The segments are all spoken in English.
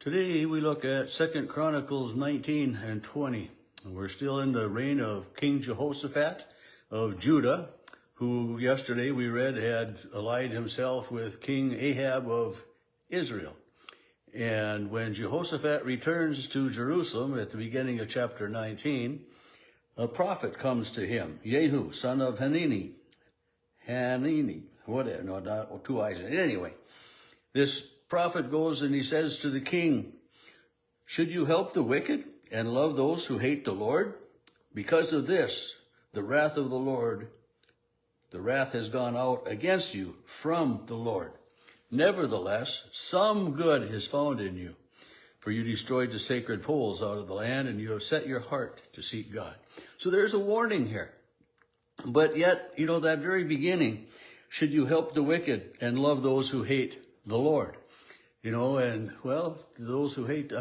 Today we look at 2 Chronicles 19 and 20. We're still in the reign of King Jehoshaphat of Judah, who yesterday we read had allied himself with King Ahab of Israel. And when Jehoshaphat returns to Jerusalem at the beginning of chapter 19, a prophet comes to him, Jehu, son of Hanani, whatever, no, not two eyes. Anyway, this prophet goes and he says to the king, "Should you help the wicked and love those who hate the Lord? Because of this, the wrath of the Lord, the wrath has gone out against you from the Lord. Nevertheless, some good is found in you, for you destroyed the sacred poles out of the land, and you have set your heart to seek God." So there's a warning here. But yet, that very beginning, should you help the wicked and love those who hate the Lord? And those who hate,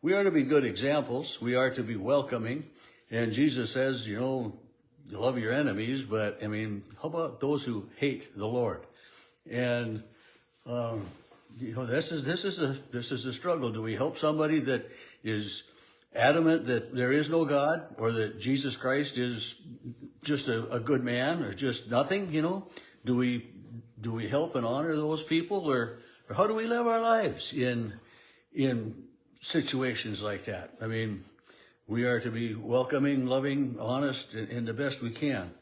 we are to be good examples. We are to be welcoming. And Jesus says, love your enemies, but how about those who hate the Lord? And, this is a struggle. Do we help somebody that is adamant that there is no God, or that Jesus Christ is just a good man, or just nothing, Do we help and honor those people, or how do we live our lives in situations like that? We are to be welcoming, loving, honest, and the best we can.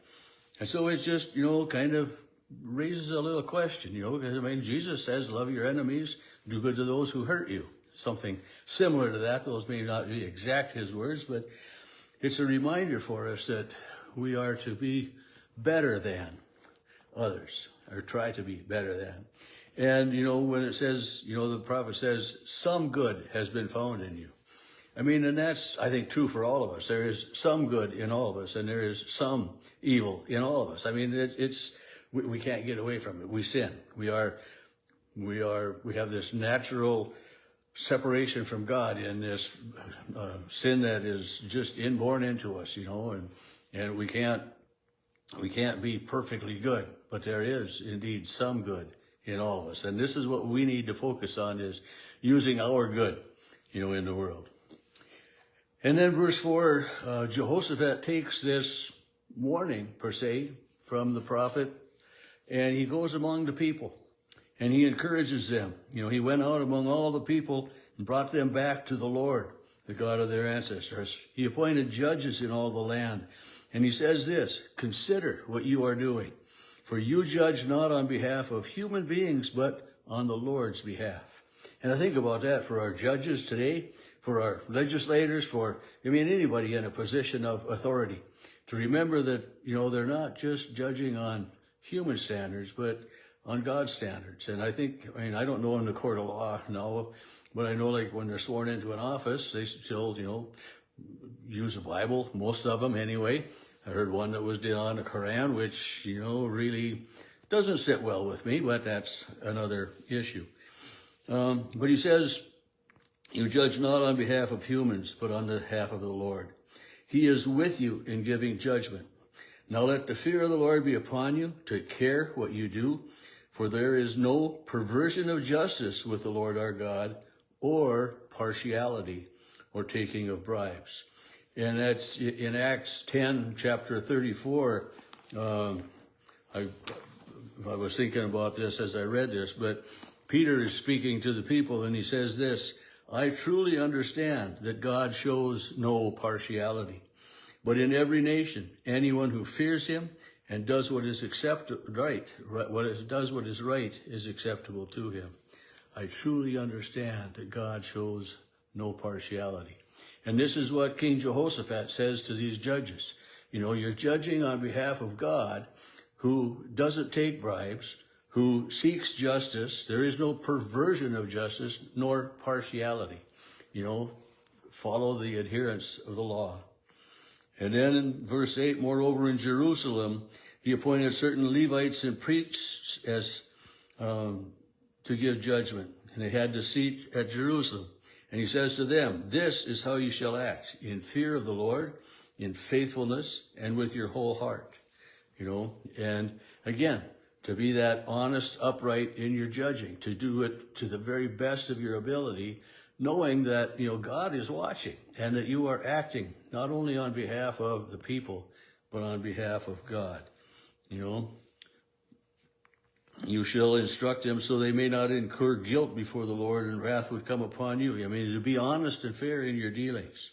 And so it's just, kind of raises a little question, because Jesus says, love your enemies, do good to those who hurt you. Something similar to that. Those may not be exact his words, but it's a reminder for us that we are to be better than others, or try to be better than. And, when it says, the prophet says, some good has been found in you. And that's, I think, true for all of us. There is some good in all of us, and there is some evil in all of us. We can't get away from it. We sin. We have this natural separation from God in this sin that is just inborn into us, and we can't be perfectly good, but there is indeed some good in all of us. And this is what we need to focus on, is using our good, in the world. And then verse 4, Jehoshaphat takes this warning, per se, from the prophet, and he goes among the people, and he encourages them. He went out among all the people and brought them back to the Lord, the God of their ancestors. He appointed judges in all the land. And he says this, "Consider what you are doing, for you judge not on behalf of human beings, but on the Lord's behalf." And I think about that for our judges today, for our legislators, for, anybody in a position of authority, to remember that, they're not just judging on human standards, but on God's standards. And I think, I don't know in the court of law now, but I know like when they're sworn into an office, they still, use the Bible, most of them anyway. I heard one that was on the Quran, which, really doesn't sit well with me, but that's another issue. But he says, "You judge not on behalf of humans, but on behalf of the Lord. He is with you in giving judgment. Now let the fear of the Lord be upon you. Take care what you do, for there is no perversion of justice with the Lord our God, or partiality, or taking of bribes." And that's in Acts 10, chapter 34. I was thinking about this as I read this, but Peter is speaking to the people, and he says this, "I truly understand that God shows no partiality, but in every nation, anyone who fears him and does what is right is acceptable to him. I truly understand that God shows no partiality." And this is what King Jehoshaphat says to these judges. You're judging on behalf of God, who doesn't take bribes, who seeks justice. There is no perversion of justice, nor partiality. Follow the adherence of the law. And then in verse 8, "Moreover, in Jerusalem, he appointed certain Levites and priests to give judgment. And they had the seat at Jerusalem. And he says to them, "This is how you shall act, in fear of the Lord, in faithfulness, and with your whole heart." And again, to be that honest, upright in your judging, to do it to the very best of your ability, knowing that, God is watching and that you are acting not only on behalf of the people, but on behalf of God. You shall instruct them so they may not incur guilt before the Lord, and wrath would come upon you. To be honest and fair in your dealings.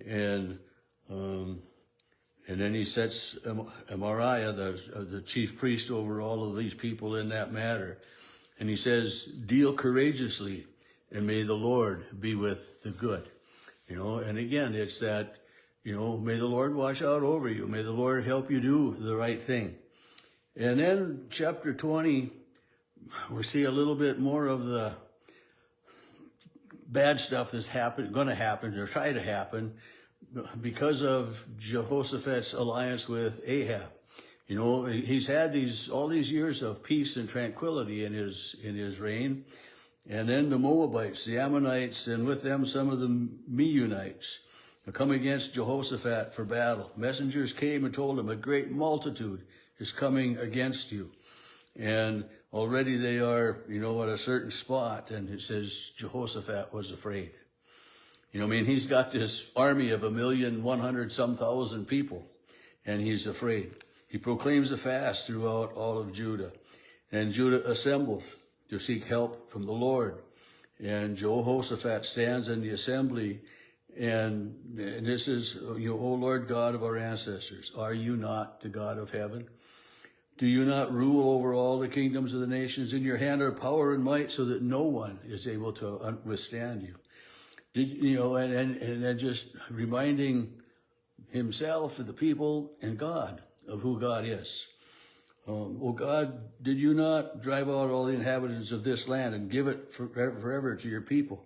And then he sets Amariah, the chief priest, over all of these people in that matter. And he says, deal courageously, and may the Lord be with the good. And again, it's that, may the Lord watch out over you. May the Lord help you do the right thing. And then chapter 20, we see a little bit more of the bad stuff that's going to happen or try to happen because of Jehoshaphat's alliance with Ahab. He's had all these years of peace and tranquility in his reign. And then the Moabites, the Ammonites, and with them some of the Meunites come against Jehoshaphat for battle. Messengers came and told him, a great multitude is coming against you. And already they are, at a certain spot. And it says Jehoshaphat was afraid. He's got this army of 1,100,000 people, and he's afraid. He proclaims a fast throughout all of Judah. And Judah assembles to seek help from the Lord. And Jehoshaphat stands in the assembly, and this is, O Lord God of our ancestors, are you not the God of heaven? Do you not rule over all the kingdoms of the nations? In your hand are power and might, so that no one is able to withstand you. And then just reminding himself and the people and God of who God is. Oh God, did you not drive out all the inhabitants of this land and give it forever to your people?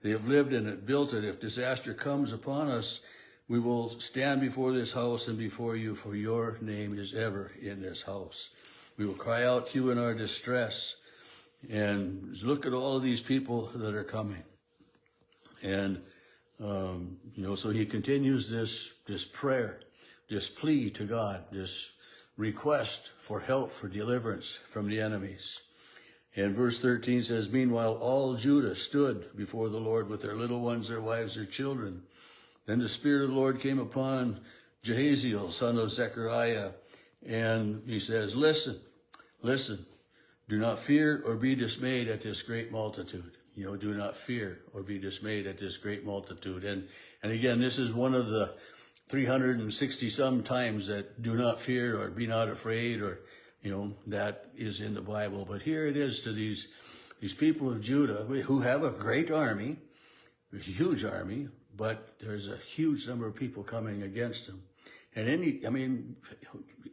They have lived in it, built it. If disaster comes upon us, we will stand before this house and before you, for your name is ever in this house. We will cry out to you in our distress. And look at all of these people that are coming. And, so he continues this prayer, this plea to God, this request for help, for deliverance from the enemies. And verse 13 says, meanwhile, all Judah stood before the Lord with their little ones, their wives, their children. Then the Spirit of the Lord came upon Jahaziel, son of Zechariah, and he says, listen, do not fear or be dismayed at this great multitude. Do not fear or be dismayed at this great multitude. And again, this is one of the 360 some times that do not fear or be not afraid, or, that is in the Bible. But here it is to these people of Judah who have a great army, a huge army, but there's a huge number of people coming against them. And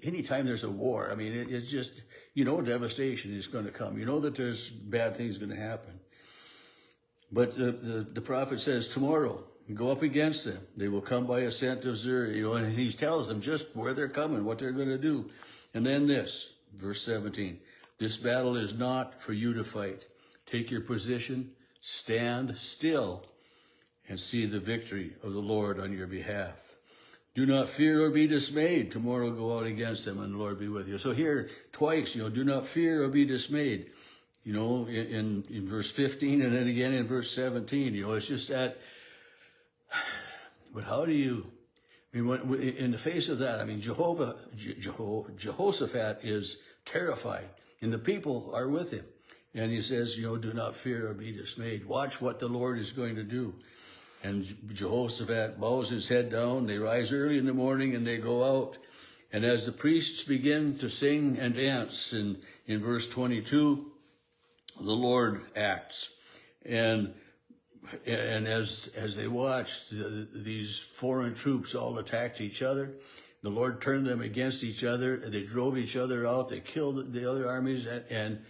anytime there's a war, it's just, devastation is going to come. That there's bad things going to happen. But the prophet says, tomorrow, go up against them. They will come by ascent of Zer, and he tells them just where they're coming, what they're going to do. And then this, verse 17, this battle is not for you to fight. Take your position, stand still, and see the victory of the Lord on your behalf. Do not fear or be dismayed. Tomorrow go out against them, and the Lord be with you. So here, twice, do not fear or be dismayed. In verse 15, and then again in verse 17, it's just that. But how do you, in the face of that, Jehoshaphat is terrified, and the people are with him. And he says, do not fear or be dismayed. Watch what the Lord is going to do. And Jehoshaphat bows his head down. They rise early in the morning and they go out. And as the priests begin to sing and dance, in verse 22, the Lord acts. And as they watched, these foreign troops all attacked each other. The Lord turned them against each other. They drove each other out. They killed the other armies. And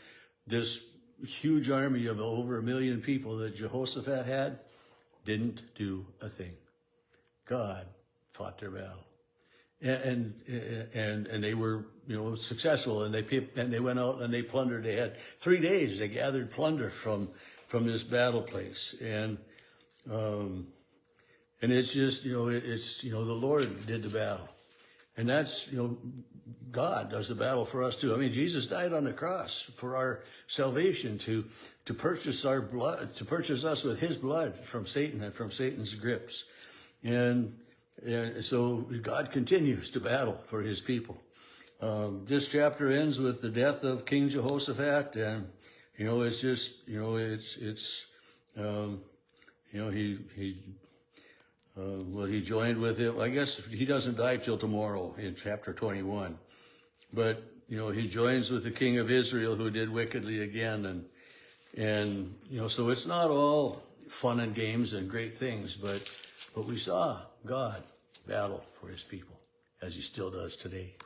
this huge army of over 1 million people that Jehoshaphat had didn't do a thing. God fought their battle. And they were, successful, and they went out and they plundered. They had 3 days. They gathered plunder from this battle place, and it's just, the Lord did the battle, And that's, God does the battle for us too. I mean, Jesus died on the cross for our salvation, to purchase our blood, to purchase us with his blood from Satan and from Satan's grips. And so God continues to battle for his people. This chapter ends with the death of King Jehoshaphat, and it's just he joined with him. I guess he doesn't die till tomorrow in chapter 21, but he joins with the king of Israel who did wickedly again, and so it's not all fun and games and great things, but we saw God battle for his people, as he still does today.